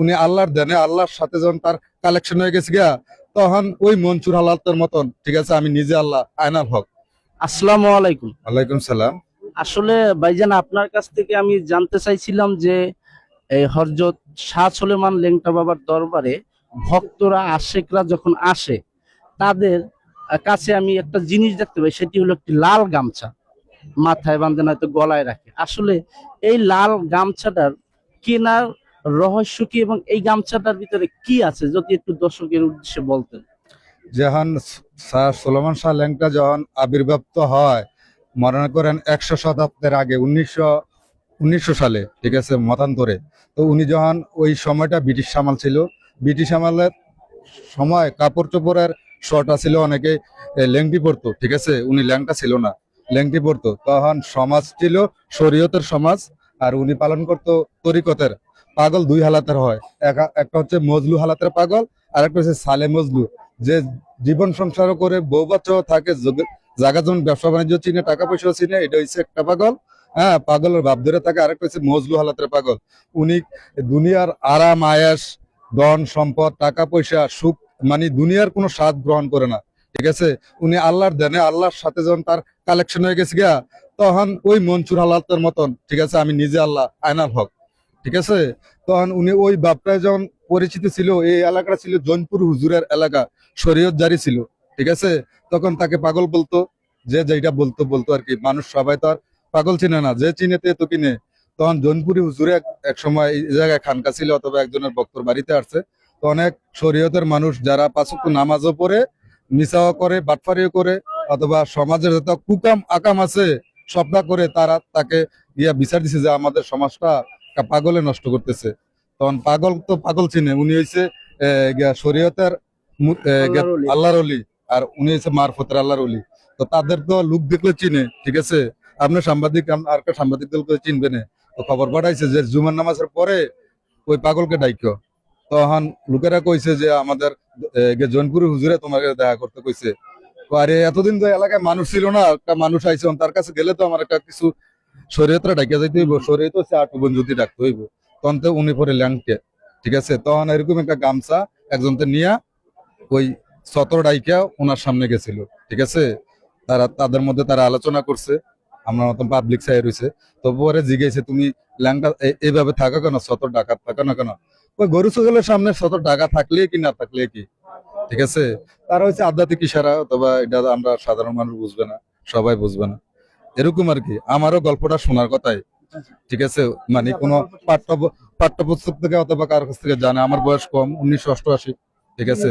উনি আল্লাহর দেনে আল্লাহর সাথে যখন তার কালেকশন হয়ে গেছে গিয়া, তখন ওই মনসুর হালাতের মতন, ঠিক আছে, আমি নিজে আল্লাহ আয়নাল হক। আসসালামু আলাইকুম। ওয়ালাইকুম সালাম। আসলে ভাইজান আপনার কাছ থেকে আমি জানতে চাইছিলাম যে এই হযরত শাহ সুলেমান লেংটা বাবার দরবারে ভক্তরা আশেকরা যখন আসে তাদের কাছে আমি একটা জিনিস দেখতে পাই, সেটি হলো একটি লাল গামছা মাথায় বাঁধে, নয়তো গলায় রাখে। আসলে এই লাল গামছাটার কেনার রহস্য কি এবং এই গামছাটার ভিতরে কি আছে যদি একটু দর্শকের উদ্দেশ্যে বলতেন। যখন স্যার সুলেমান শাহ ল্যাংটা যখন আবির্ভাব হয়, মনে করেন 100 শতাব্দীর আগে, 1900 সালে, ঠিক আছে, মতান্তরে। তো উনি যখন ওই সময়টা ব্রিটিশ আমল ছিল, ব্রিটিশ আমলের সময় কাপড় চোপড়ের শর্টা ছিল, অনেকে লেংটি পরতো, ঠিক আছে, উনি ল্যাংটা ছিল না, লেংটি পরতো। তখন সমাজ ছিল শরীয়তের সমাজ, আর উনি পালন করতো তরিকতের। পাগল দুই হালাতের হয়, একটা হচ্ছে মজলু হালাতের পাগল, আর একটা হচ্ছে সালে মজলু, যে জীবন সংসারও করে বউ বাচ্চাও থাকে, জায়গা জমি ব্যবসা বাণিজ্য চিনে, টাকা পয়সাও চিনে, এটা হচ্ছে একটা পাগল। হ্যাঁ, পাগলের ভাব ধরে থাকে। আরেকটা হচ্ছে মজলু হালাতের পাগল। উনি দুনিয়ার আরাম আয়াস, ধন সম্পদ, টাকা পয়সা, সুখ, মানে দুনিয়ার কোনো স্বাদ গ্রহণ করে না, ঠিক আছে। উনি আল্লাহর দেনে আল্লাহর সাথে যখন তার কালেকশন হয়ে গেছে গিয়া, তখন ওই মনসুর হালাতের মতন, ঠিক আছে, আমি নিজে আল্লাহ আয়নাল হক, ঠিক আছে। তখন উনি ওই বাপটায় যখন পরিচিত ছিল, এই এলাকাটা ছিল জৈনপুর হুজুরের এলাকা, শরীয়ত জারি ছিল, ঠিক আছে। তখন তাকে পাগল বলতো, যে যেটা বলতো বলতো আর কি। মানুষ সবাই তো আর পাগল চিনে না, যে চিনে তে তো কিনে। তখন জৈনপুরি হুজুরে এক সময় এই জায়গায় খানকা ছিল, অথবা একজনের বক্তর বাড়িতে আসছে। তো অনেক শরীয়তের মানুষ যারা 5 ওয়াক্ত নামাজও পড়ে, মিসাও করে, বাটফারিও করে, অথবা সমাজের যত কুকাম আকাম আছে সবটা করে, তারা তাকে গিয়া বিচার দিছে যে আমাদের সমাজটা পাগলে নষ্ট করতেছে। তখন পাগল তো পাগল চিনে, উনি হইছে শরীয়তের আল্লাহর ওলি। আল্লাহর অলি, আর উনি হচ্ছে মারফতের আল্লাহর অলি। তো তাদের তো লুক দেখলে চিনে, ঠিক আছে। আপনার সাংবাদিক আর একটা সাংবাদিক দল করে চিনবে না। তো খবর পাঠাইছে যে জুমার নামাজের পরে ওই পাগলকে ডাইকো। তখন লোকেরা কইছে যে আমাদের জৈনপুরি হুজুরে তোমাকে দেখা করতে কইছে। আরে এতদিন তো এলাকায় মানুষ ছিল না, একটা মানুষ আইছে, তার কাছে গেলে তো আমার একটা কিছু শরীয়তরা ডাকিয়া যাইতে হইব, শরীয়ত হচ্ছে আটুবন যদি ডাকতে হইব। তখন তো উনি পরে ল্যাংকে, ঠিক আছে। তখন এরকম একটা গামছা একজনকে নিয়া ওই সতর ডাইকা ওনার সামনে গেছিল, ঠিক আছে। তাদের মধ্যে তারা আলোচনা করছে, আমার মতন পাবলিক সাইড হয়েছে। তো পরে জিজ্ঞেসে, তুমি ল্যাংটা এইভাবে থাকো কেন, সতর ডাকাত থাকো না কেন? ওই গরু ছাগলের সামনে সতর ডাকা থাকলে কি না থাকলে কি, ঠিক আছে। তারা হচ্ছে আধ্যাত্মিক ইশারা, অথবা এটা আমরা সাধারণ মানুষ বুঝবে না, সবাই বুঝবে না, এরকম আর কি। আমারও গল্পটা শোনার কথাই, ঠিক আছে। মানে কোনো পাঠ্যপুস্তক থেকে অথবা কার কাছ থেকে জানে। আমার বয়স কম, 1988, ঠিক আছে।